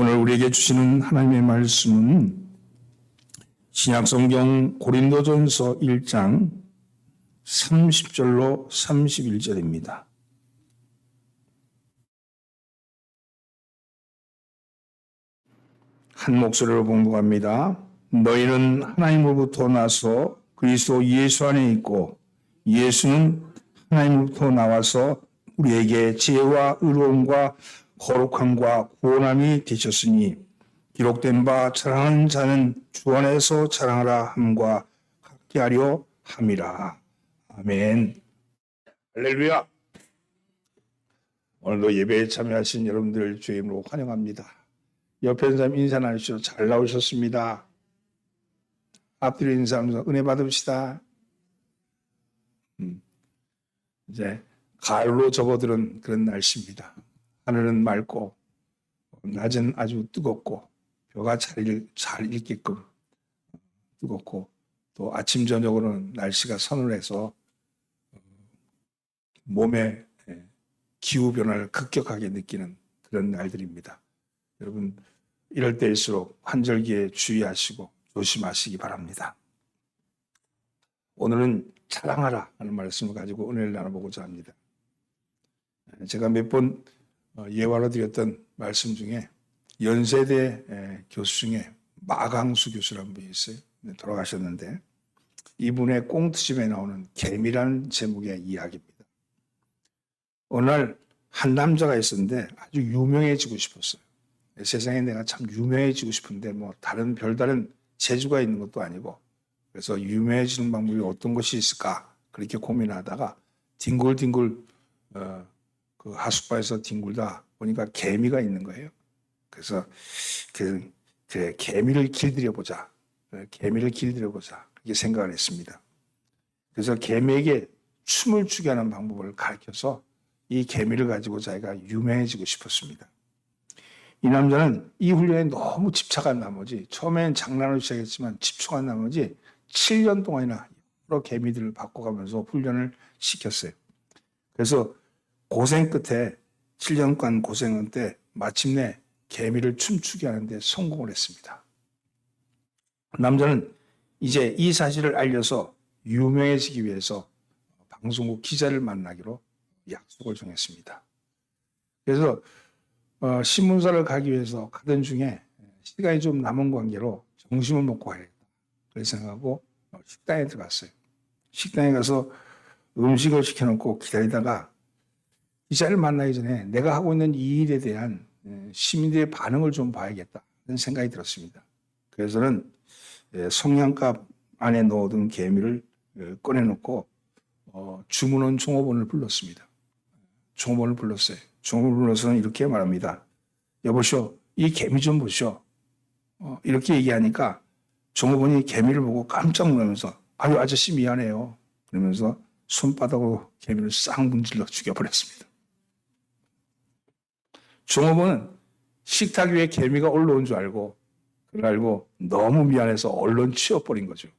오늘 우리에게 주시는 하나님의 말씀은 신약성경 고린도전서 1장 30절로 31절입니다. 한 목소리로 봉독합니다. 너희는 하나님으로부터 나서 그리스도 예수 안에 있고 예수는 하나님으로부터 나와서 우리에게 지혜와 의로움과 거룩함과 구원함이 되셨으니 기록된 바 자랑하는 자는 주 안에서 자랑하라 함과 같게 하려 함이라. 아멘. 할렐루야. 오늘도 예배에 참여하신 여러분들 주의 이름으로 환영합니다. 옆에 있는 사람 인사 나누시죠. 잘 나오셨습니다. 앞뒤로 인사하면서 은혜 받읍시다. 이제 가을로 접어드는 그런 날씨입니다. 하늘은 맑고 낮은 아주 뜨겁고 벼가 잘 익게끔 뜨겁고 또 아침 저녁으로는 날씨가 서늘해서 몸의 기후 변화를 급격하게 느끼는 그런 날들입니다. 여러분 이럴 때일수록 환절기에 주의하시고 조심하시기 바랍니다. 오늘은 자랑하라 하는 말씀을 가지고 은혜를 나눠보고자 합니다. 제가 몇 번 예화로 드렸던 말씀 중에 연세대 교수 중에 마강수 교수라는 분이 있어요. 돌아가셨는데 이분의 꽁트집에 나오는 개미라는 제목의 이야기입니다. 어느 날 한 남자가 있었는데 아주 유명해지고 싶었어요. 세상에 내가 참 유명해지고 싶은데 뭐 별다른 재주가 있는 것도 아니고 그래서 유명해지는 방법이 어떤 것이 있을까 그렇게 고민하다가 뒹굴뒹굴 그 하숙바에서 뒹굴다 보니까 개미가 있는 거예요. 그래서 개미를 길들여보자. 이렇게 생각을 했습니다. 그래서 개미에게 춤을 추게 하는 방법을 가르쳐서 이 개미를 가지고 자기가 유명해지고 싶었습니다. 이 남자는 이 훈련에 너무 집착한 나머지 처음엔 장난으로 시작했지만 집중한 나머지 7년 동안이나 여러 개미들을 바꿔가면서 훈련을 시켰어요. 그래서 고생 끝에 7년간 고생한 때 마침내 개미를 춤추게 하는데 성공을 했습니다. 남자는 이제 이 사실을 알려서 유명해지기 위해서 방송국 기자를 만나기로 약속을 정했습니다. 그래서 신문사를 가기 위해서 가던 중에 시간이 좀 남은 관계로 점심을 먹고 가야겠다. 그래서 생각하고 식당에 들어갔어요. 식당에 가서 음식을 시켜놓고 기다리다가 기자를 만나기 전에 내가 하고 있는 이 일에 대한 시민들의 반응을 좀 봐야겠다 그런 생각이 들었습니다. 그래서는 성냥갑 안에 넣어둔 개미를 꺼내놓고 주문원 종업원을 불렀습니다. 종업원을 불렀어요. 종업원을 불러서는 이렇게 말합니다. 여보시오, 이 개미 좀 보시오. 이렇게 얘기하니까 종업원이 개미를 보고 깜짝 놀라면서 아유 아저씨 미안해요. 그러면서 손바닥으로 개미를 싹 문질러 죽여버렸습니다. 종업원은 식탁 위에 개미가 올라온 줄 알고 그걸 알고 너무 미안해서 얼른 치워버린 거죠.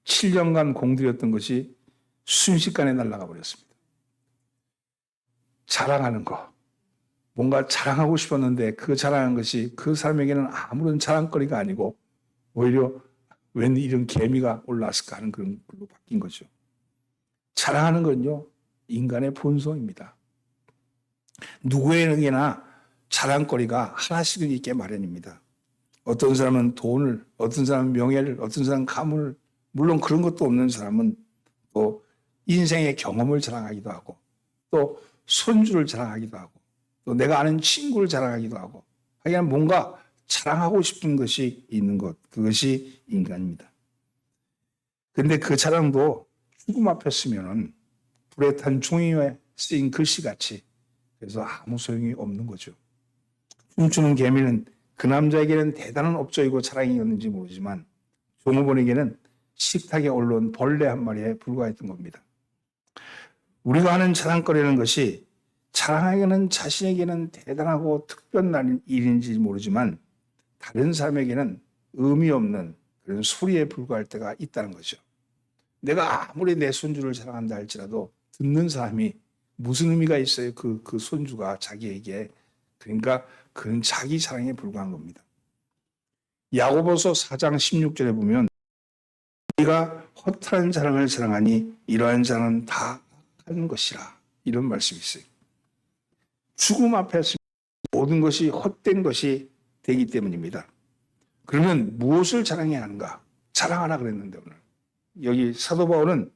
7년간 공들였던 것이 순식간에 날아가 버렸습니다. 자랑하는 거. 뭔가 자랑하고 싶었는데 그 자랑한 것이 그 사람에게는 아무런 자랑거리가 아니고 오히려 웬 이런 개미가 올라왔을까 하는 그런 걸로 바뀐 거죠. 자랑하는 건요, 인간의 본성입니다. 누구에게나 자랑거리가 하나씩은 있게 마련입니다. 어떤 사람은 돈을, 어떤 사람은 명예를, 어떤 사람은 가문을, 물론 그런 것도 없는 사람은 또 인생의 경험을 자랑하기도 하고 또 손주를 자랑하기도 하고 또 내가 아는 친구를 자랑하기도 하고 하여간 뭔가 자랑하고 싶은 것이 있는 것, 그것이 인간입니다. 그런데 그 자랑도 죽음 앞에 쓰면은 불에 탄 종이에 쓰인 글씨같이 그래서 아무 소용이 없는 거죠. 춤추는 개미는 그 남자에게는 대단한 업적이고 자랑이었는지 모르지만 종업원에게는 식탁에 올라온 벌레 한 마리에 불과했던 겁니다. 우리가 하는 자랑거리라는 것이 자랑하기에는 자신에게는 대단하고 특별한 일인지 모르지만 다른 사람에게는 의미 없는 그런 소리에 불과할 때가 있다는 거죠. 내가 아무리 내 손주를 자랑한다 할지라도 듣는 사람이 무슨 의미가 있어요? 그 손주가 자기에게. 그러니까 그건 자기 자랑에 불과한 겁니다. 야고보서 4장 16절에 보면 우리가 허탄한 자랑을 자랑하니 이러한 자랑은 다 하는 것이라, 이런 말씀이 있어요. 죽음 앞에서 모든 것이 헛된 것이 되기 때문입니다. 그러면 무엇을 자랑해야 하는가? 자랑하라 그랬는데, 오늘 여기 사도 바울은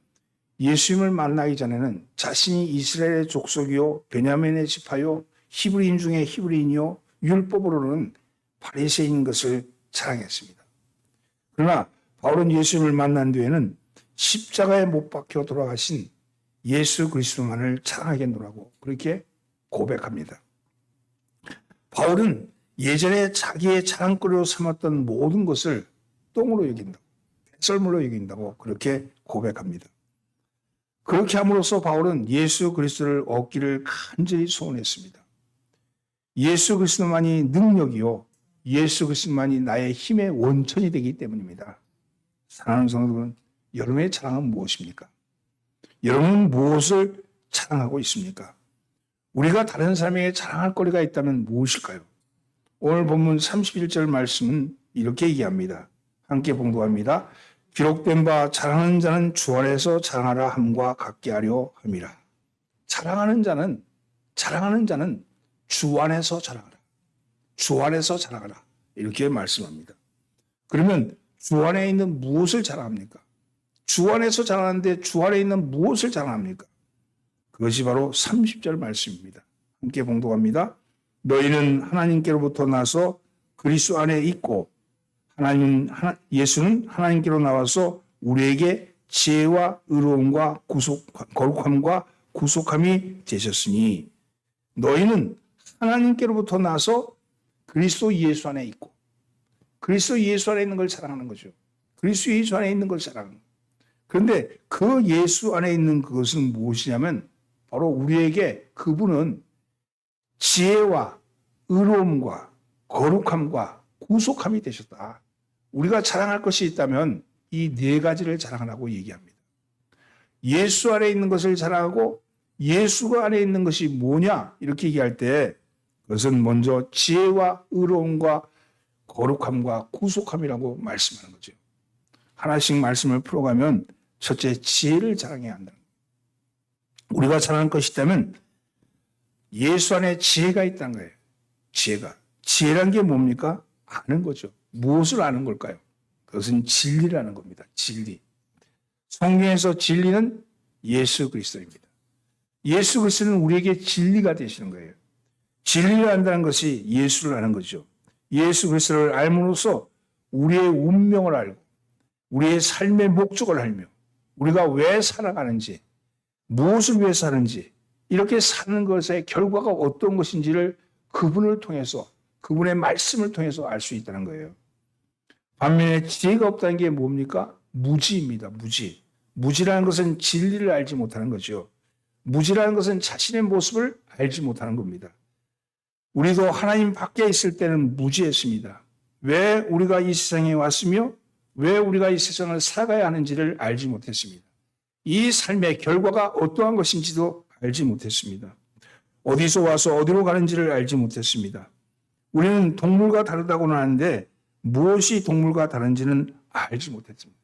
예수님을 만나기 전에는 자신이 이스라엘의 족속이요 베냐민의 지파요 히브리인 중에 히브리인이요 율법으로는 바리새인인 것을 자랑했습니다. 그러나 바울은 예수님을 만난 뒤에는 십자가에 못 박혀 돌아가신 예수 그리스도만을 자랑하겠노라고 그렇게 고백합니다. 바울은 예전에 자기의 자랑거리로 삼았던 모든 것을 똥으로 여긴다고, 썰물로 여긴다고 그렇게 고백합니다. 그렇게 함으로써 바울은 예수 그리스도를 얻기를 간절히 소원했습니다. 예수 그리스도만이 능력이요, 예수 그리스도만이 나의 힘의 원천이 되기 때문입니다. 사랑하는 성도들은, 여러분의 자랑은 무엇입니까? 여러분은 무엇을 자랑하고 있습니까? 우리가 다른 사람에게 자랑할 거리가 있다면 무엇일까요? 오늘 본문 31절 말씀은 이렇게 얘기합니다. 함께 봉독합니다. 기록된 바 자랑하는 자는 주 안에서 자랑하라 함과 같게 하려 함이라. 자랑하는 자는 주 안에서 자랑하라. 주 안에서 자랑하라. 이렇게 말씀합니다. 그러면 주 안에 있는 무엇을 자랑합니까? 주 안에서 자랑하는데 주 안에 있는 무엇을 자랑합니까? 그것이 바로 30절 말씀입니다. 함께 봉독합니다. 너희는 하나님께로부터 나서 그리스도 안에 있고 예수는 하나님께로 나와서 우리에게 지혜와 의로움과 거룩함과 구속함이 되셨으니 너희는 하나님께로부터 나서 그리스도 예수 안에 있고, 그리스도 예수 안에 있는 걸 자랑하는 거죠. 그리스도 예수 안에 있는 걸 자랑하는 거예요. 그런데 그 예수 안에 있는 그것은 무엇이냐면 바로 우리에게 그분은 지혜와 의로움과 거룩함과 구속함이 되셨다. 우리가 자랑할 것이 있다면 이 네 가지를 자랑하라고 얘기합니다. 예수 안에 있는 것을 자랑하고, 예수가 안에 있는 것이 뭐냐 이렇게 얘기할 때 그것은 먼저 지혜와 의로움과 거룩함과 구속함이라고 말씀하는 거죠. 하나씩 말씀을 풀어가면 첫째, 지혜를 자랑해야 한다. 우리가 자랑할 것이 있다면 예수 안에 지혜가 있다는 거예요. 지혜란 게 뭡니까? 아는 거죠. 무엇을 아는 걸까요? 그것은 진리라는 겁니다. 진리. 성경에서 진리는 예수 그리스도입니다. 예수 그리스도는 우리에게 진리가 되시는 거예요. 진리를 안다는 것이 예수를 아는 거죠. 예수 그리스도를 알므로써 우리의 운명을 알고 우리의 삶의 목적을 알며 우리가 왜 살아가는지, 무엇을 위해 사는지, 이렇게 사는 것의 결과가 어떤 것인지를 그분을 통해서, 그분의 말씀을 통해서 알 수 있다는 거예요. 반면에 지혜가 없다는 게 뭡니까? 무지입니다. 무지. 무지라는 것은 진리를 알지 못하는 거죠. 무지라는 것은 자신의 모습을 알지 못하는 겁니다. 우리도 하나님 밖에 있을 때는 무지했습니다. 왜 우리가 이 세상에 왔으며 왜 우리가 이 세상을 살아가야 하는지를 알지 못했습니다. 이 삶의 결과가 어떠한 것인지도 알지 못했습니다. 어디서 와서 어디로 가는지를 알지 못했습니다. 우리는 동물과 다르다고는 하는데 무엇이 동물과 다른지는 알지 못했습니다.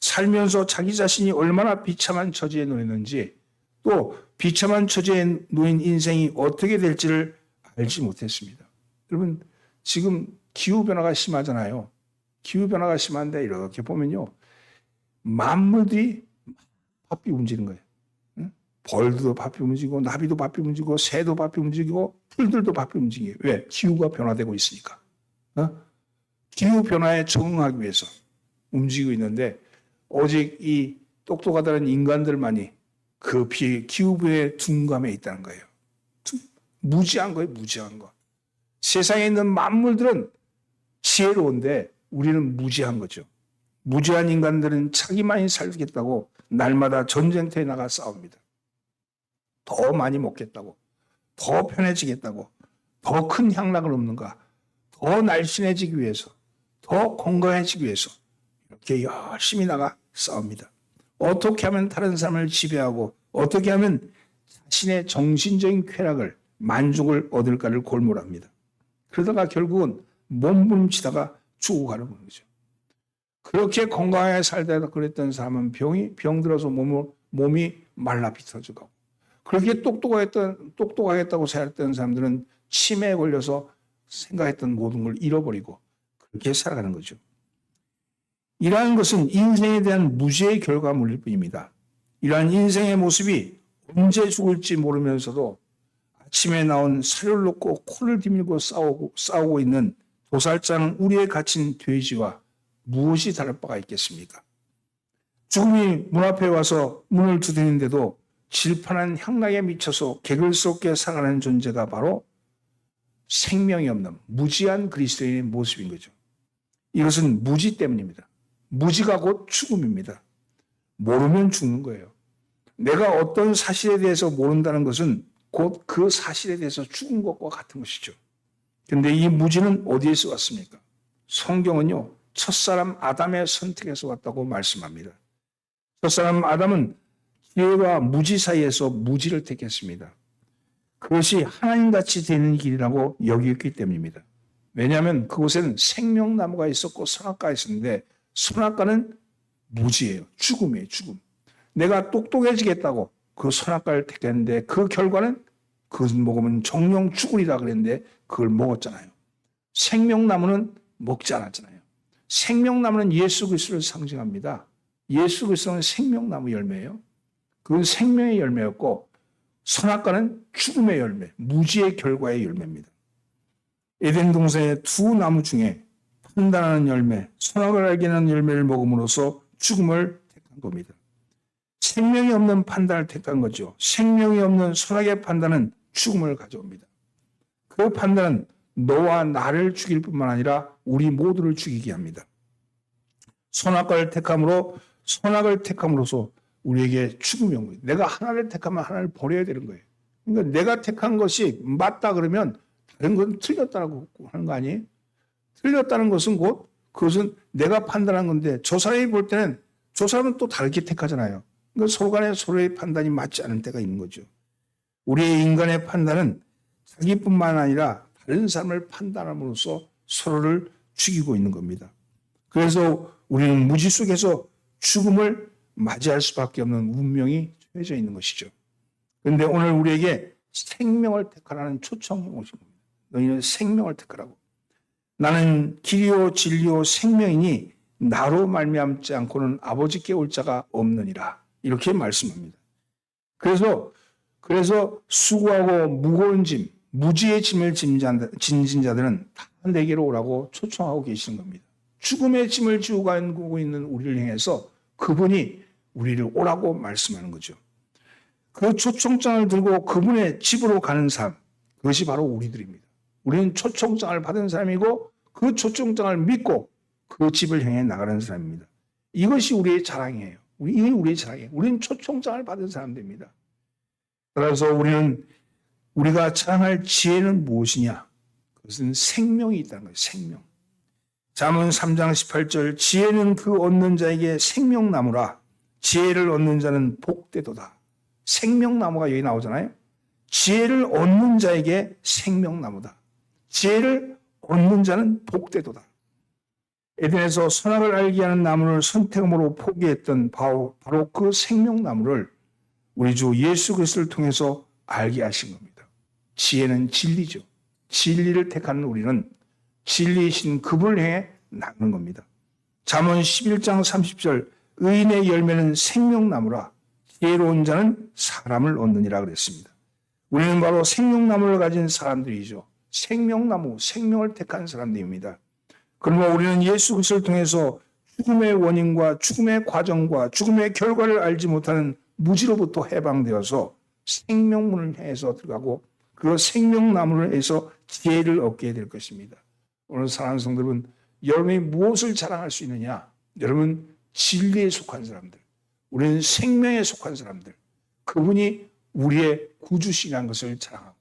살면서 자기 자신이 얼마나 비참한 처지에 놓였는지, 또 비참한 처지에 놓인 인생이 어떻게 될지를 알지 못했습니다. 여러분, 지금 기후변화가 심하잖아요. 기후변화가 심한데 이렇게 보면요, 만물들이 바삐 움직이는 거예요. 벌도 바삐 움직이고, 나비도 바삐 움직이고, 새도 바삐 움직이고, 풀들도 바삐 움직여요. 왜? 기후가 변화되고 있으니까. 기후변화에 적응하기 위해서 움직이고 있는데, 오직 이 똑똑하다는 인간들만이 그 기후변화의 둔감에 있다는 거예요. 무지한 거예요, 무지한 거. 세상에 있는 만물들은 지혜로운데 우리는 무지한 거죠. 무지한 인간들은 자기만이 살겠다고 날마다 전쟁터에 나가 싸웁니다. 더 많이 먹겠다고, 더 편해지겠다고, 더 큰 향락을 얻는가, 더 날씬해지기 위해서, 더 건강해지기 위해서 이렇게 열심히 나가 싸웁니다. 어떻게 하면 다른 사람을 지배하고 어떻게 하면 자신의 정신적인 쾌락을, 만족을 얻을까를 골몰합니다. 그러다가 결국은 몸부림치다가 죽어가는 거죠. 그렇게 건강하게 살다가 그랬던 사람은 병들어서 몸이 말라 비틀어져 가고, 그렇게 똑똑하겠다고 생각했던 사람들은 치매에 걸려서 생각했던 모든 걸 잃어버리고 그렇게 살아가는 거죠. 이러한 것은 인생에 대한 무지의 결과물일 뿐입니다. 이러한 인생의 모습이 언제 죽을지 모르면서도 아침에 나온 사료를 놓고 코를 디밀고 싸우고 있는 도살장 우리에 갇힌 돼지와 무엇이 다를 바가 있겠습니까? 죽음이 문 앞에 와서 문을 두드리는데도 질판한 향락에 미쳐서 개걸스럽게 살아가는 존재가 바로 생명이 없는 무지한 그리스도인의 모습인 거죠. 이것은 무지 때문입니다. 무지가 곧 죽음입니다. 모르면 죽는 거예요. 내가 어떤 사실에 대해서 모른다는 것은 곧 그 사실에 대해서 죽은 것과 같은 것이죠. 그런데 이 무지는 어디에서 왔습니까? 성경은요, 첫사람 아담의 선택에서 왔다고 말씀합니다. 첫사람 아담은 기회와 무지 사이에서 무지를 택했습니다. 그것이 하나님같이 되는 길이라고 여겼기 때문입니다. 왜냐하면 그곳에는 생명나무가 있었고 선악과가 있었는데, 선악과는 무지예요. 죽음이에요. 죽음. 내가 똑똑해지겠다고 그 선악과를 택했는데 그 결과는 그것을 먹으면 정령 죽으리라 그랬는데 그걸 먹었잖아요. 생명나무는 먹지 않았잖아요. 생명나무는 예수 그리스도를 상징합니다. 예수 그리스도는 생명나무 열매예요. 그건 생명의 열매였고, 선악과는 죽음의 열매, 무지의 결과의 열매입니다. 에덴 동산의 두 나무 중에 판단하는 열매, 선악을 알게 하는 열매를 먹음으로써 죽음을 택한 겁니다. 생명이 없는 판단을 택한 거죠. 생명이 없는 선악의 판단은 죽음을 가져옵니다. 그 판단은 너와 나를 죽일 뿐만 아니라 우리 모두를 죽이게 합니다. 선악과를 택함으로, 선악을 택함으로써 우리에게 죽음이 온 거예요. 내가 하나를 택하면 하나를 버려야 되는 거예요. 그러니까 내가 택한 것이 맞다 그러면 다른 건 틀렸다고 하는 거 아니에요? 틀렸다는 것은 곧 그것은 내가 판단한 건데 저 사람이 볼 때는 저 사람은 또 다르게 택하잖아요. 그러니까 서로 간에 서로의 판단이 맞지 않을 때가 있는 거죠. 우리의 인간의 판단은 자기뿐만 아니라 다른 사람을 판단함으로써 서로를 죽이고 있는 겁니다. 그래서 우리는 무지 속에서 죽음을 맞이할 수밖에 없는 운명이 처해져 있는 것이죠. 그런데 오늘 우리에게 생명을 택하라는 초청이 오신 겁니다. 너희는 생명을 택하라고. 나는 길이요 진리요 생명이니 나로 말미암지 않고는 아버지께 올 자가 없느니라. 이렇게 말씀합니다. 그래서 수고하고 무거운 짐, 무지의 짐을 지닌 자들은 다 내게로 오라고 초청하고 계시는 겁니다. 죽음의 짐을 지고 가고 있는 우리를 향해서 그분이 우리를 오라고 말씀하는 거죠. 그 초청장을 들고 그분의 집으로 가는 삶, 그것이 바로 우리들입니다. 우리는 초청장을 받은 사람이고 그 초청장을 믿고 그 집을 향해 나가는 사람입니다. 이것이 우리의 자랑이에요. 이게 우리의 자랑이에요. 우리는 초청장을 받은 사람들입니다. 따라서 우리가 자랑할 지혜는 무엇이냐? 그것은 생명이 있다는 거예요. 생명. 잠언 3장 18절, 지혜는 그 얻는 자에게 생명나무라. 지혜를 얻는 자는 복되도다. 생명나무가 여기 나오잖아요. 지혜를 얻는 자에게 생명나무다. 지혜를 얻는 자는 복되도다. 에덴에서 선악을 알게 하는 나무를 선택함으로 포기했던 바로 그 생명나무를 우리 주 예수 그리스도를 통해서 알게 하신 겁니다. 지혜는 진리죠. 진리를 택하는 우리는 진리이신 그분을 향해 나가는 겁니다. 잠언 11장 30절, 의인의 열매는 생명나무라. 지혜로운 자는 사람을 얻느니라 그랬습니다. 우리는 바로 생명나무를 가진 사람들이죠. 생명나무, 생명을 택한 사람들입니다. 그러나 우리는 예수 그리스도를 통해서 죽음의 원인과 죽음의 과정과 죽음의 결과를 알지 못하는 무지로부터 해방되어서 생명문을 향해서 들어가고 그 생명나무를 해서 지혜를 얻게 될 것입니다. 오늘 사랑하는 성도 여러분, 여러분이 무엇을 자랑할 수 있느냐? 여러분 진리에 속한 사람들, 우리는 생명에 속한 사람들, 그분이 우리의 구주시라는 것을 자랑하고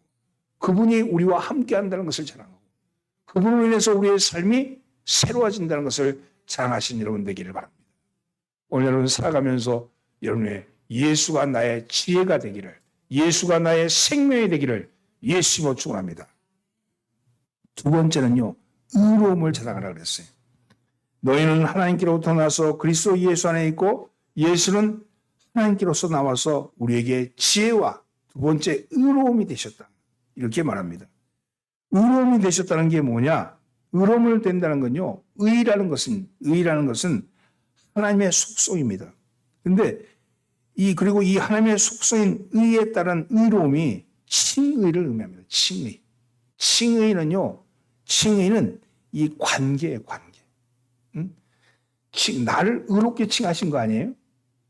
그분이 우리와 함께 한다는 것을 자랑하고 그분으로 인해서 우리의 삶이 새로워진다는 것을 자랑하신 여러분 되기를 바랍니다. 오늘 여러분 살아가면서 여러분의 예수가 나의 지혜가 되기를, 예수가 나의 생명이 되기를 예수님으로 축원합니다. 두 번째는요, 의로움을 자랑하라 그랬어요. 너희는 하나님께로부터 나서 그리스도 예수 안에 있고 예수는 하나님께로서 나와서 우리에게 지혜와 두 번째 의로움이 되셨다. 이렇게 말합니다. 의로움이 되셨다는 게 뭐냐? 의로움을 된다는 건요, 의라는 것은 하나님의 속성입니다. 근데 그리고 이 하나님의 속성인 의에 따른 의로움이 칭의를 의미합니다. 칭의. 칭의는 이 관계예요, 관계. 응? 나를 의롭게 칭하신 거 아니에요?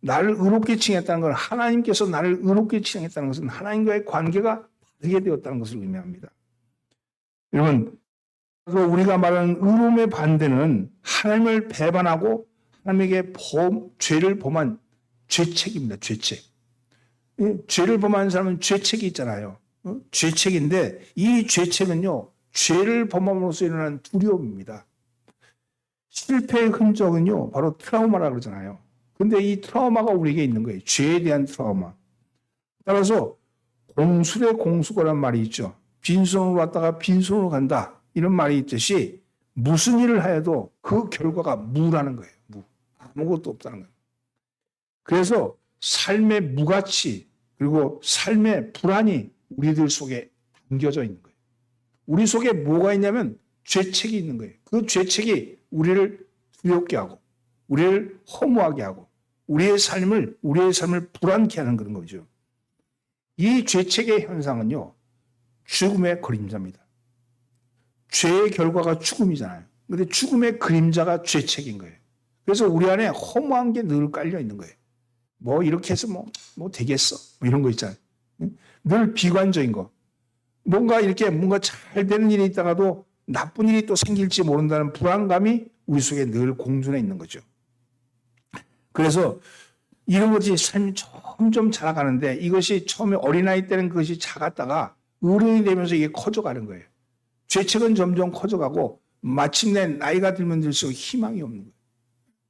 나를 의롭게 칭했다는 건 하나님께서 나를 의롭게 칭했다는 것은 하나님과의 관계가 바르게 되었다는 것을 의미합니다. 여러분, 우리가 말하는 의로움의 반대는 하나님을 배반하고 하나님에게 죄를 범한 죄책입니다. 죄책. 죄를 범한 사람은 죄책이 있잖아요. 죄책인데 이 죄책은요, 죄를 범함으로써 일어난 두려움입니다. 실패의 흔적은요, 바로 트라우마라고 그러잖아요. 근데 이 트라우마가 우리에게 있는 거예요. 죄에 대한 트라우마. 따라서 공수래 공수거란 말이 있죠. 빈손으로 왔다가 빈손으로 간다. 이런 말이 있듯이 무슨 일을 하여도 그 결과가 무라는 거예요. 무. 아무것도 없다는 거예요. 그래서 삶의 무가치 그리고 삶의 불안이 우리들 속에 담겨져 있는 거예요. 우리 속에 뭐가 있냐면 죄책이 있는 거예요. 그 죄책이 우리를 두렵게 하고 우리를 허무하게 하고 우리의 삶을 불안케 하는 그런 거죠. 이 죄책의 현상은요, 죽음의 그림자입니다. 죄의 결과가 죽음이잖아요. 근데 죽음의 그림자가 죄책인 거예요. 그래서 우리 안에 허무한 게 늘 깔려 있는 거예요. 뭐 이렇게 해서 뭐 되겠어. 뭐 이런 거 있잖아요. 늘 비관적인 거. 뭔가 잘 되는 일이 있다가도 나쁜 일이 또 생길지 모른다는 불안감이 우리 속에 늘 공존해 있는 거죠. 그래서 이런 것이 삶이 점점 자라가는데 이것이 처음에 어린아이 때는 그것이 작았다가 어른이 되면서 이게 커져가는 거예요. 죄책은 점점 커져가고 마침내 나이가 들면 들수록 희망이 없는 거예요.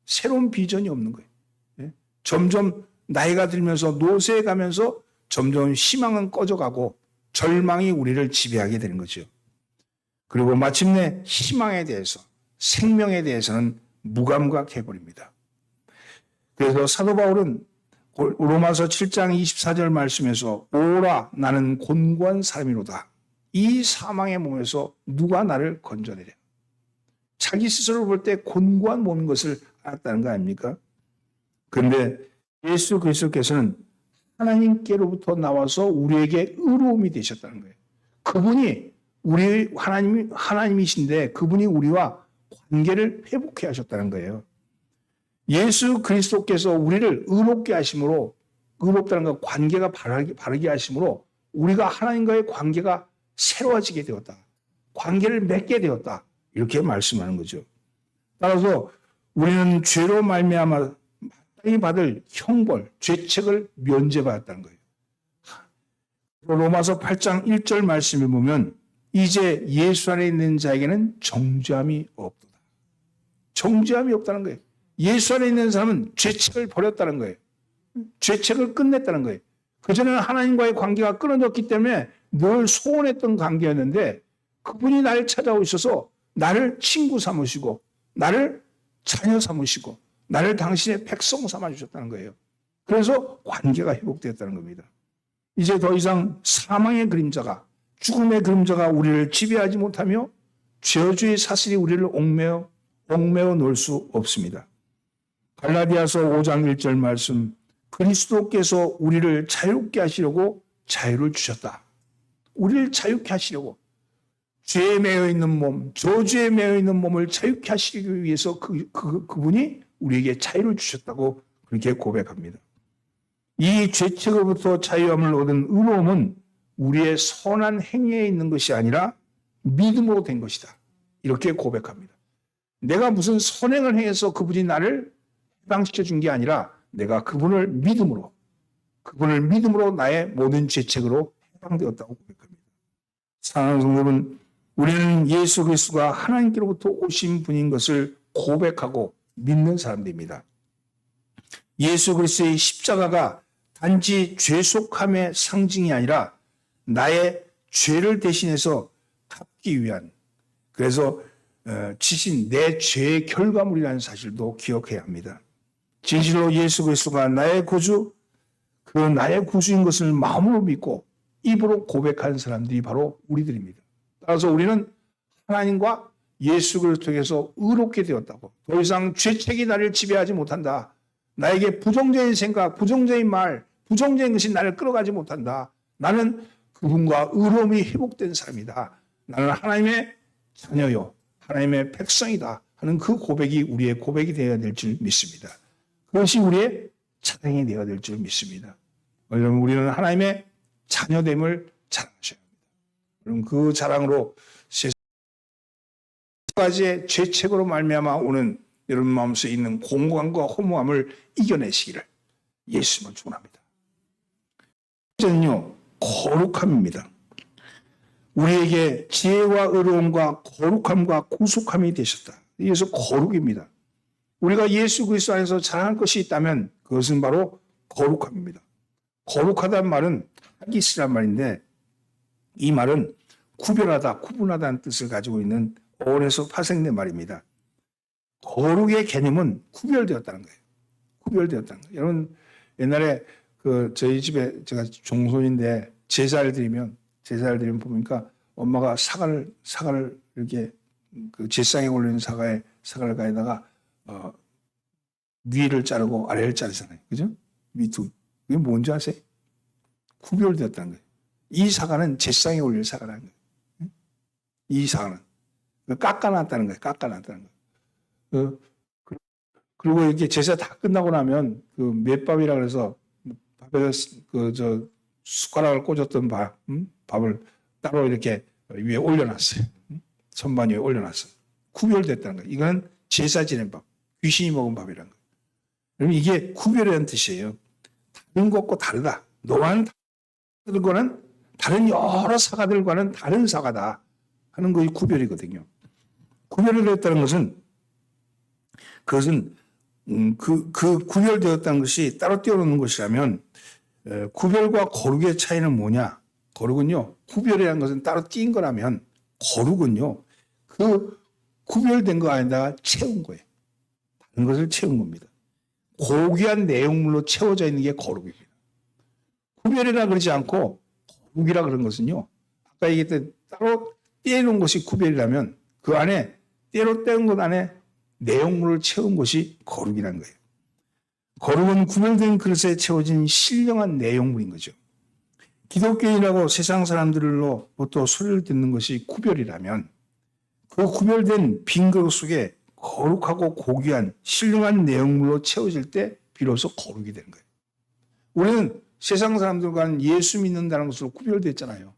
새로운 비전이 없는 거예요. 점점 나이가 들면서 노쇠해 가면서 점점 희망은 꺼져가고 절망이 우리를 지배하게 되는 거죠. 그리고 마침내 희망에 대해서 생명에 대해서는 무감각해버립니다. 그래서 사도 바울은 로마서 7장 24절 말씀에서 오라 나는 곤고한 사람이로다. 이 사망의 몸에서 누가 나를 건져내랴. 자기 스스로 볼 때 곤고한 몸인 것을 알았다는 거 아닙니까? 그런데 예수 그리스도께서는 하나님께로부터 나와서 우리에게 의로움이 되셨다는 거예요. 그분이 우리 하나님이신데 그분이 우리와 관계를 회복해 하셨다는 거예요. 예수 그리스도께서 우리를 의롭게 하심으로, 의롭다는 것 관계가 바르게 하심으로 우리가 하나님과의 관계가 새로워지게 되었다. 관계를 맺게 되었다. 이렇게 말씀하는 거죠. 따라서 우리는 죄로 말미암아 마땅히 받을 형벌, 죄책을 면제받았다는 거예요. 로마서 8장 1절 말씀을 보면 이제 예수 안에 있는 자에게는 정죄함이 없도다. 정죄함이 없다는 거예요. 예수 안에 있는 사람은 죄책을 버렸다는 거예요. 죄책을 끝냈다는 거예요. 그전에는 하나님과의 관계가 끊어졌기 때문에 늘 소원했던 관계였는데 그분이 나를 찾아오셔서 나를 친구 삼으시고 나를 자녀 삼으시고 나를 당신의 백성 삼아주셨다는 거예요. 그래서 관계가 회복되었다는 겁니다. 이제 더 이상 사망의 그림자가, 죽음의 그림자가 우리를 지배하지 못하며 저주의 사슬이 우리를 얽매어 놓을 수 없습니다. 갈라디아서 5장 1절 말씀, 그리스도께서 우리를 자유롭게 하시려고 자유를 주셨다. 우리를 자유케 하시려고, 죄에 매여 있는 몸, 저주에 매여 있는 몸을 자유케 하시기 위해서 그분이 우리에게 자유를 주셨다고 그렇게 고백합니다. 이 죄책으로부터 자유함을 얻은 의로움은 우리의 선한 행위에 있는 것이 아니라 믿음으로 된 것이다. 이렇게 고백합니다. 내가 무슨 선행을 행해서 그분이 나를 해방시켜 준 게 아니라 내가 그분을 믿음으로 나의 모든 죄책으로 해방되었다고 고백합니다. 사랑하는 성도는 우리는 예수 그리스도가 하나님께로부터 오신 분인 것을 고백하고 믿는 사람들입니다. 예수 그리스도의 십자가가 단지 죄속함의 상징이 아니라 나의 죄를 대신해서 갚기 위한, 그래서 지신 내 죄의 결과물이라는 사실도 기억해야 합니다. 진실로 예수 그리스도가 나의 구주, 그 나의 구주인 것을 마음으로 믿고 입으로 고백하는 사람들이 바로 우리들입니다. 따라서 우리는 하나님과 예수 그리스도에게서 의롭게 되었다고, 더 이상 죄책이 나를 지배하지 못한다. 나에게 부정적인 생각, 부정적인 말, 부정적인 것이 나를 끌어가지 못한다. 나는 그분과 의로움이 회복된 사람이다. 나는 하나님의 자녀요, 하나님의 백성이다 하는 그 고백이 우리의 고백이 되어야 될 줄 믿습니다. 그것이 우리의 자랑이 되어야 될 줄 믿습니다. 여러분, 우리는 하나님의 자녀됨을 자랑하셔야 합니다. 여러분, 그 자랑으로 세상 가지의 죄책으로 말미암아 오는 여러분 마음속에 있는 공고함과 허무함을 이겨내시기를 예수님을 축원합니다. 첫째는요, 거룩함입니다. 우리에게 지혜와 의로움과 거룩함과 구속함이 되셨다. 이래서 거룩입니다. 우리가 예수 그리스도 안에서 자랑할 것이 있다면 그것은 바로 거룩함입니다. 거룩하다는 말은 하기스란 말인데, 이 말은 구별하다, 구분하다는 뜻을 가지고 있는 어원에서 파생된 말입니다. 거룩의 개념은 구별되었다는 거예요. 구별되었다는 거예요. 여러분, 옛날에 저희 집에 제가 종손인데 제사를 드리면 보니까 엄마가 사과를 이렇게 그 제상에 올리는 사과를 가에다가 위를 자르고 아래를 자르잖아요. 그죠? 위두. 그게 뭔지 아세요? 구별되었다는 거예요. 이 사과는 제상에 올릴 사과라는 거예요. 이 사과는. 깎아놨다는 거예요. 깎아놨다는 거예요. 그리고 이렇게 제사 다 끝나고 나면 그 맷밥이라 그래서 밥에 숟가락을 꽂았던 밥을 따로 이렇게 위에 올려놨어요. 선반 위에 올려놨어요. 구별됐다는 거예요. 이건 제사 지낸 밥, 귀신이 먹은 밥이라는 거예요. 여러분, 이게 구별이라는 뜻이에요. 다른 것과 다르다. 너와는 다른 다른 여러 사과들과는 다른 사과다 하는 것이 구별이거든요. 구별을 했다는 것은 그것은 그 구별되었다는 것이 따로 떼어놓는 것이라면, 구별과 거룩의 차이는 뭐냐? 거룩은요, 구별이라는 것은 따로 띈 거라면, 거룩은요, 그 구별된 거 안에다가 채운 거예요. 다른 것을 채운 겁니다. 고귀한 내용물로 채워져 있는 게 거룩입니다. 구별이라 그러지 않고 거룩이라 그런 것은요, 아까 얘기했던 따로 떼놓은 것이 구별이라면 그 안에 때로 떼은 것 안에 내용물을 채운 것이 거룩이라는 거예요. 거룩은 구별된 그릇에 채워진 신령한 내용물인 거죠. 기독교인이라고 세상 사람들로부터 소리를 듣는 것이 구별이라면, 그 구별된 빈 그릇 속에 거룩하고 고귀한 신령한 내용물로 채워질 때 비로소 거룩이 되는 거예요. 우리는 세상 사람들과는 예수 믿는다는 것으로 구별됐잖아요.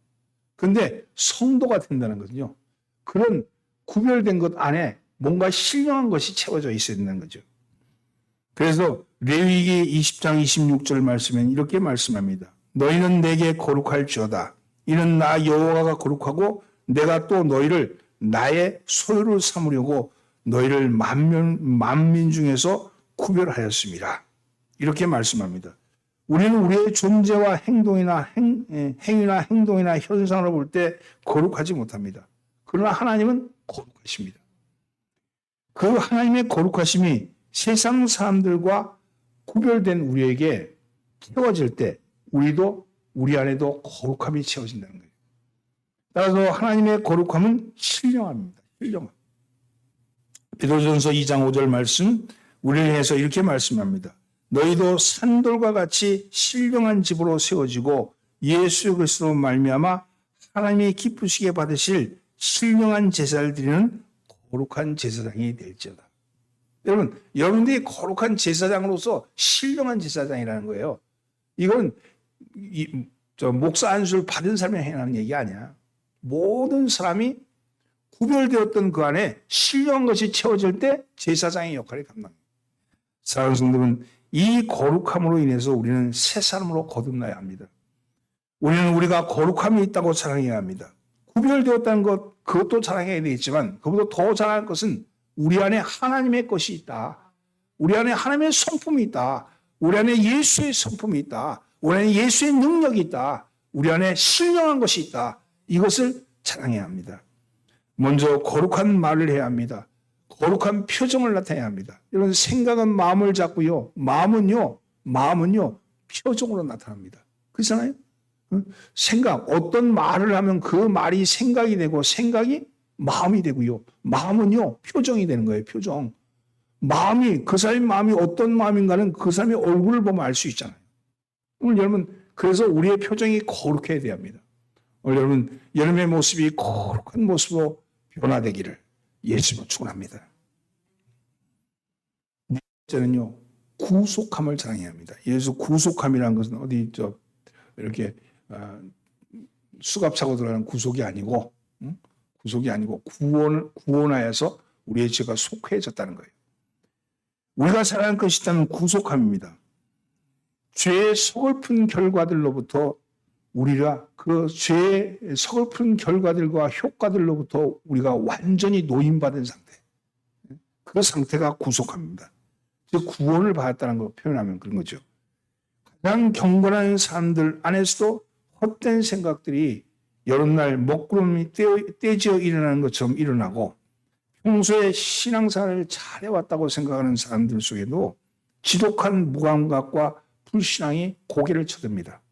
그런데 성도가 된다는 것은요, 그런 구별된 것 안에 뭔가 신령한 것이 채워져 있어야 된다는 거죠. 그래서 레위기 20장 26절 말씀엔 이렇게 말씀합니다. 너희는 내게 거룩할지어다. 이는 나 여호와가 거룩하고 내가 또 너희를 나의 소유를 삼으려고 너희를 만민 중에서 구별하였습니다. 이렇게 말씀합니다. 우리는 우리의 존재와 행위나 행동이나 현상을 볼 때 거룩하지 못합니다. 그러나 하나님은 거룩하십니다. 그 하나님의 거룩하심이 세상 사람들과 구별된 우리에게 채워질 때 우리 안에도 거룩함이 채워진다는 거예요. 따라서 하나님의 거룩함은 신령함입니다. 신령함. 베드로전서 2장 5절 말씀, 우리를 위해서 이렇게 말씀합니다. 너희도 산돌과 같이 신령한 집으로 세워지고 예수 그리스도로 말미암아 하나님이 기쁘시게 받으실 신령한 제사를 드리는 거룩한 제사장이 될지어다. 여러분, 여러분들이 거룩한 제사장으로서 신령한 제사장이라는 거예요. 이건 목사 안수를 받은 사람이 행하는 얘기 아니야. 모든 사람이 구별되었던 그 안에 신령한 것이 채워질 때 제사장의 역할을 감당합니다. 사랑하는 성도는 이 거룩함으로 인해서 우리는 새 사람으로 거듭나야 합니다. 우리는 우리가 거룩함이 있다고 자랑해야 합니다. 구별되었다는 것, 그것도 자랑해야 되겠지만 그보다 더 자랑할 것은 우리 안에 하나님의 것이 있다. 우리 안에 하나님의 성품이 있다. 우리 안에 예수의 성품이 있다. 우리 안에 예수의 능력이 있다. 우리 안에 신령한 것이 있다. 이것을 자랑해야 합니다. 먼저 거룩한 말을 해야 합니다. 거룩한 표정을 나타내야 합니다. 이런 생각은 마음을 잡고요. 마음은요 표정으로 나타납니다. 그렇잖아요? 생각, 어떤 말을 하면 그 말이 생각이 되고 생각이 마음이 되고요. 마음은요 표정이 되는 거예요. 표정. 마음이, 그 사람의 마음이 어떤 마음인가는 그 사람의 얼굴을 보면 알 수 있잖아요. 오늘 여러분, 그래서 우리의 표정이 거룩해야 돼야 합니다. 오늘 여러분, 여러분의 모습이 거룩한 모습으로 변화되기를 예수님으로 축원합니다. 네 번째는요, 구속함을 자랑해야 합니다. 예수 구속함이라는 것은 어디 이렇게 수갑 차고 들어가는 구속이 아니고, 구속이 아니고 구원하여서 우리의 죄가 속해졌다는 거예요. 우리가 살아가는 것이 있다면 구속함입니다. 죄의 서글픈 결과들로부터 우리가 그 죄의 서글픈 결과들과 효과들로부터 우리가 완전히 노임받은 상태. 그 상태가 구속함입니다. 즉 구원을 받았다는 걸 표현하면 그런 거죠. 가장 경건한 사람들 안에서도 헛된 생각들이 여러 날 먹구름이 떼지어 일어나는 것처럼 일어나고 평소에 신앙생활을 잘해왔다고 생각하는 사람들 속에도 지독한 무감각과 불신앙이 고개를 쳐듭니다.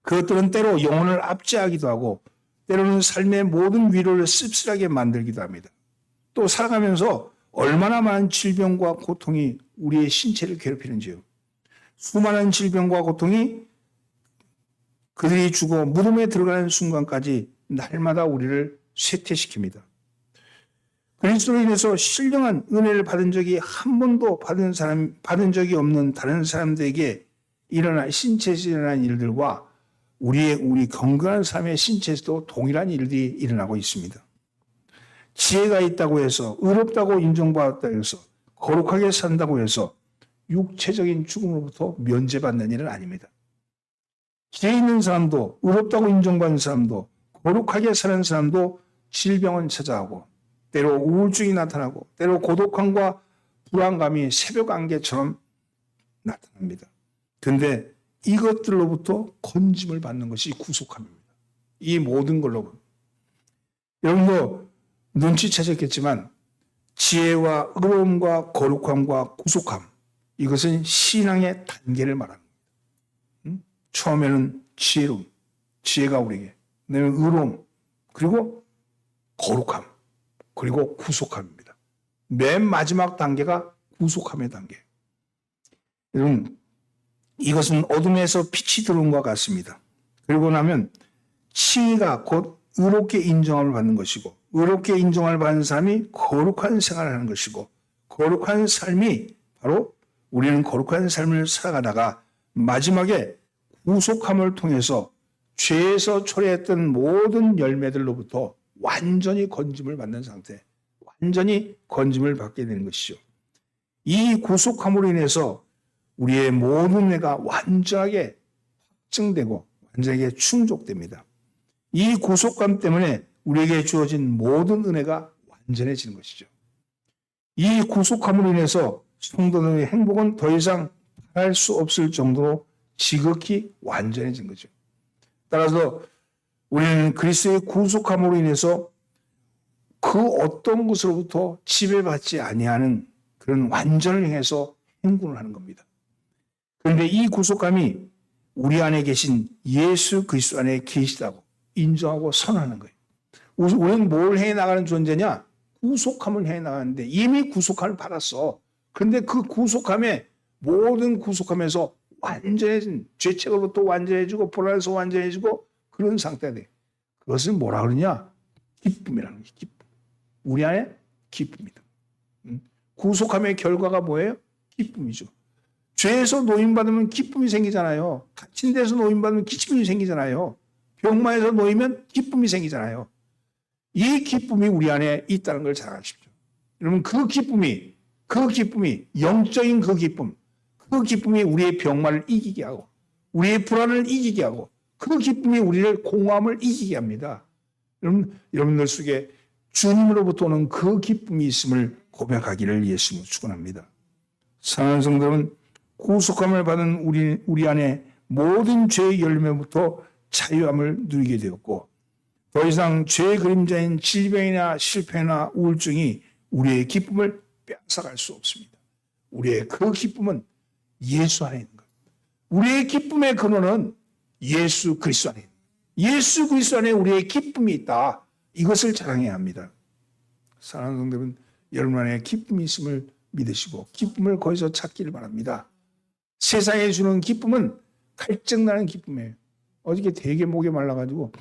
그것들은 때로 영혼을 압제하기도 하고 때로는 삶의 모든 위로를 씁쓸하게 만들기도 합니다. 또 살아가면서 얼마나 많은 질병과 고통이 우리의 신체를 괴롭히는지요. 수많은 질병과 고통이 그들이 죽어 무덤에 들어가는 순간까지 날마다 우리를 쇠퇴시킵니다. 그리스도로 인해서 신령한 은혜를 받은 적이 한 번도 받은 적이 없는 다른 사람들에게 신체에서 일어난 일들과 우리 건강한 삶의 신체에서도 동일한 일들이 일어나고 있습니다. 지혜가 있다고 해서, 의롭다고 인정받았다고 해서, 거룩하게 산다고 해서 육체적인 죽음으로부터 면제받는 일은 아닙니다. 지혜 있는 사람도, 의롭다고 인정받는 사람도, 거룩하게 사는 사람도 질병은 찾아오고 때로 우울증이 나타나고 때로 고독함과 불안감이 새벽 안개처럼 나타납니다. 그런데 이것들로부터 건짐을 받는 것이 구속함입니다. 이 모든 걸로. 여러분도 눈치채셨겠지만 지혜와 의로움과 거룩함과 구속함, 이것은 신앙의 단계를 말합니다. 처음에는 지혜로움, 지혜가 우리에게, 그다음에 의로움, 그리고 거룩함, 그리고 구속함입니다. 맨 마지막 단계가 구속함의 단계. 여러분, 이것은 어둠에서 빛이 들어온 것 같습니다. 그리고 나면 칭의가 곧 의롭게 인정함을 받는 것이고, 의롭게 인정함을 받는 사람이 거룩한 생활을 하는 것이고, 거룩한 삶이 바로 우리는 거룩한 삶을 살아가다가 마지막에 구속함을 통해서 죄에서 초래했던 모든 열매들로부터 완전히 건짐을 받는 상태, 완전히 건짐을 받게 되는 것이죠. 이 구속함으로 인해서 우리의 모든 죄가 완전하게 확증되고 완전하게 충족됩니다. 이 구속감 때문에 우리에게 주어진 모든 은혜가 완전해지는 것이죠. 이 구속함으로 인해서 성도들의 행복은 더 이상 바랄 수 없을 정도로 지극히 완전해진 거죠. 따라서 우리는 그리스도의 구속함으로 인해서 그 어떤 것으로부터 지배받지 아니하는 그런 완전을 향해서 행군을 하는 겁니다. 그런데 이 구속함이 우리 안에 계신 예수 그리스도 안에 계시다고 인정하고 선언하는 거예요. 우리는 뭘 해나가는 존재냐? 구속함을 해나가는데 이미 구속함을 받았어. 그런데 그 구속함에 모든 구속함에서 완전해진, 죄책으로부터 완전해지고 불안에서 완전해지고 그런 상태가 돼. 그것을 뭐라 그러냐? 기쁨이라는 거예요. 기쁨. 우리 안에 기쁨이다. 구속함의 결과가 뭐예요? 기쁨이죠. 죄에서 노임받으면 기쁨이 생기잖아요. 갇힌 데서 노임받으면 기쁨이 생기잖아요. 병마에서 놓이면 기쁨이 생기잖아요. 이 기쁨이 우리 안에 있다는 걸 잘 아십시오. 여러분, 그 기쁨이 영적인 그 기쁨이 우리의 병마를 이기게 하고 우리의 불안을 이기게 하고 그 기쁨이 우리를 공허함을 이기게 합니다. 여러분들 속에 주님으로부터 오는 그 기쁨이 있음을 고백하기를 예수님으로 축원합니다. 사랑하는 성도 여러분, 구속함을 받은 우리 안에 모든 죄의 열매부터 자유함을 누리게 되었고 더 이상 죄의 그림자인 질병이나 실패나 우울증이 우리의 기쁨을 빼앗아갈 수 없습니다. 우리의 그 기쁨은 예수 안에 있는 것. 우리의 기쁨의 근원은 예수 그리스도 안에 있는 것. 예수 그리스도 안에 우리의 기쁨이 있다. 이것을 자랑해야 합니다. 사랑하는 성도 여러분, 여러분 안에 기쁨이 있음을 믿으시고 기쁨을 거기서 찾기를 바랍니다. 세상에 주는 기쁨은 갈증나는 기쁨이에요. 어저께 되게 목이 말라가지고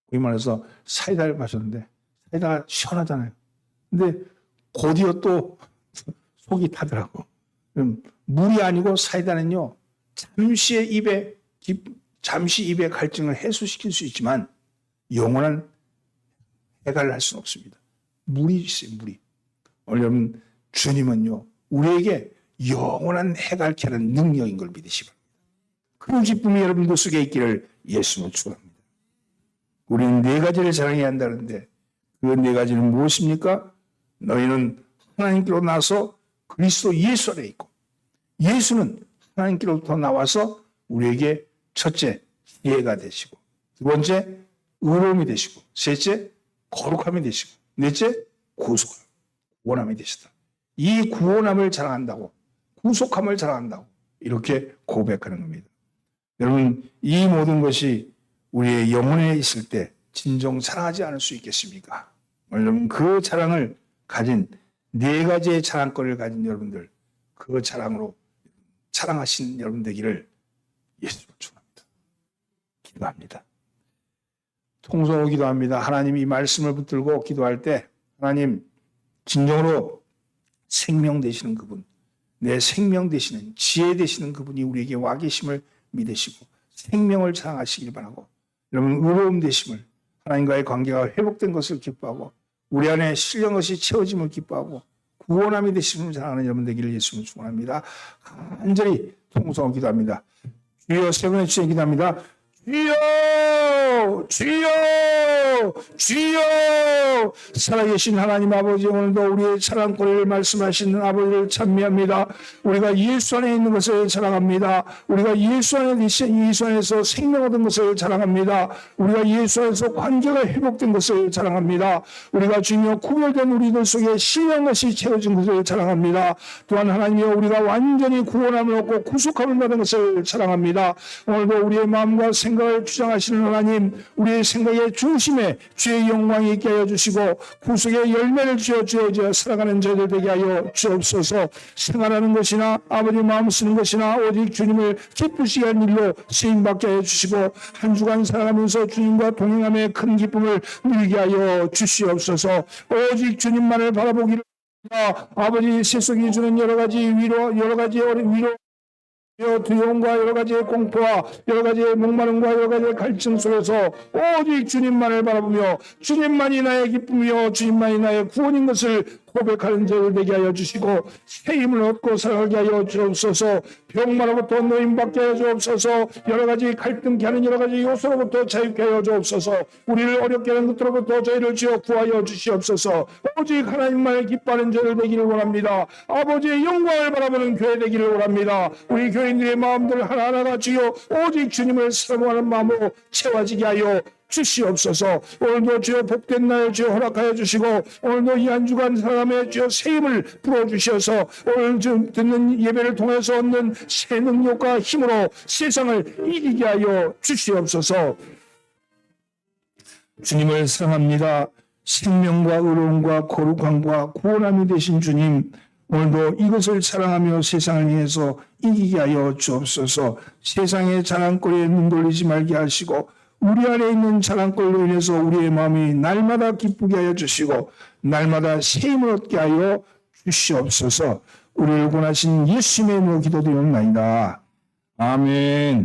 거기 말해서 사이다를 마셨는데 사이다가 시원하잖아요. 근데 곧이어 또 속이 타더라고. 물이 아니고 사이다는요 잠시 입의 갈증을 해소시킬 수 있지만 영원한 해갈을 할 수는 없습니다. 물이 있어요. 물이. 오늘 여러분 주님은요 우리에게 영원한 해갈케 하는 능력인 걸 믿으시 바랍니다. 그 기쁨이 여러분들 속에 있기를 예수님을 축원합니다. 우리는 네 가지를 자랑해야 한다는데 그 네 가지는 무엇입니까? 너희는 하나님께로 나서 그리스도 예수 안에 있고 예수는 하나님께로부터 나와서 우리에게 첫째 이해가 되시고 두 번째 의로움이 되시고 셋째 거룩함이 되시고 넷째 구원함이 되시다. 이 구원함을 자랑한다고 구속함을 자랑한다고 이렇게 고백하는 겁니다. 여러분 이 모든 것이 우리의 영혼에 있을 때 진정 자랑하지 않을 수 있겠습니까? 여러분 그 자랑을 가진 네 가지의 자랑거리를 가진 여러분들 그 자랑으로 자랑하신 여러분 되기를 예수님을 축원합니다. 기도합니다. 통성으로 기도합니다. 하나님 이 말씀을 붙들고 기도할 때 하나님 진정으로 생명 되시는 그분 내 생명 되시는 지혜 되시는 그분이 우리에게 와 계심을 믿으시고 생명을 자랑하시길 바라고 여러분 의로움 되심을 하나님과의 관계가 회복된 것을 기뻐하고 우리 안에 신령 것이 채워짐을 기뻐하고 구원함이 되심을 자랑하는 여러분 되기를 예수님을 축원합니다. 간절히 통성으로 기도합니다. 주여 세 번의 주에 기도합니다. 주여 주여 주여 살아계신 하나님 아버지 오늘도 우리의 자랑거리를 말씀하시는 아버지를 찬미합니다. 우리가 예수 안에 있는 것을 자랑합니다. 우리가 예수 안에서 생명 얻은 것을 자랑합니다. 우리가 예수 안에서 관계가 회복된 것을 자랑합니다. 우리가 주님과 구별된 우리들 속에 신령한 것이 채워진 것을 자랑합니다. 또한 하나님이여 우리가 완전히 구원함을 얻고 구속함을 받은 것을 자랑합니다. 오늘도 우리의 마음과 생각을 주장하시는 하나님 우리의 생각의 중심에 주의 영광이 있게 하여 주시고 구속의 열매를 주어 살아가는 저희들 되게 하여 주옵소서. 생활하는 것이나 아버지 마음 쓰는 것이나 오직 주님을 기쁘시게 하는 일로 쓰임받게 하여 주시고 한 주간 살아가면서 주님과 동행함의 큰 기쁨을 누리게 하여 주시옵소서. 오직 주님만을 바라보기를 아버지 세속이 주는 여러 가지 위로 여러 가지 위로 두려움과 여러 가지의 공포와 여러 가지의 목마름과 여러 가지의 갈증 속에서 오직 주님만을 바라보며 주님만이 나의 기쁨이요 주님만이 나의 구원인 것을 고백하는 자들 되게 하여 주시고 새 힘을 얻고 살아가게 하여 주옵소서. 병마로부터 노임받게 하여 주옵소서. 여러 가지 갈등케 하는 여러 가지 요소로부터 자유케 하여 주옵소서. 우리를 어렵게 하는 것들로부터 저희를 지어 구하여 주시옵소서. 오직 하나님만을 기뻐하는 자들 되기를 원합니다. 아버지의 영광을 바라보는 교회 되기를 원합니다. 우리 교인들의 마음들 하나하나가 주여 오직 주님을 사모하는 마음으로 채워지게 하여 주시옵소서. 오늘도 주여 복된 날 주여 허락하여 주시고 오늘도 이 한 주간 사람의 주여 새 힘을 부어주셔서 오늘 좀 듣는 예배를 통해서 얻는 새 능력과 힘으로 세상을 이기게 하여 주시옵소서. 주님을 사랑합니다. 생명과 의로움과 거룩함과 구원함이 되신 주님 오늘도 이것을 사랑하며 세상을 위해서 이기게 하여 주옵소서. 세상의 자랑거리에 눈 돌리지 말게 하시고 우리 안에 있는 자랑거리로 인해서 우리의 마음이 날마다 기쁘게 하여 주시고 날마다 새 힘을 얻게 하여 주시옵소서. 우리를 구원하신 예수님의 이름으로 기도드리옵나이다. 아멘.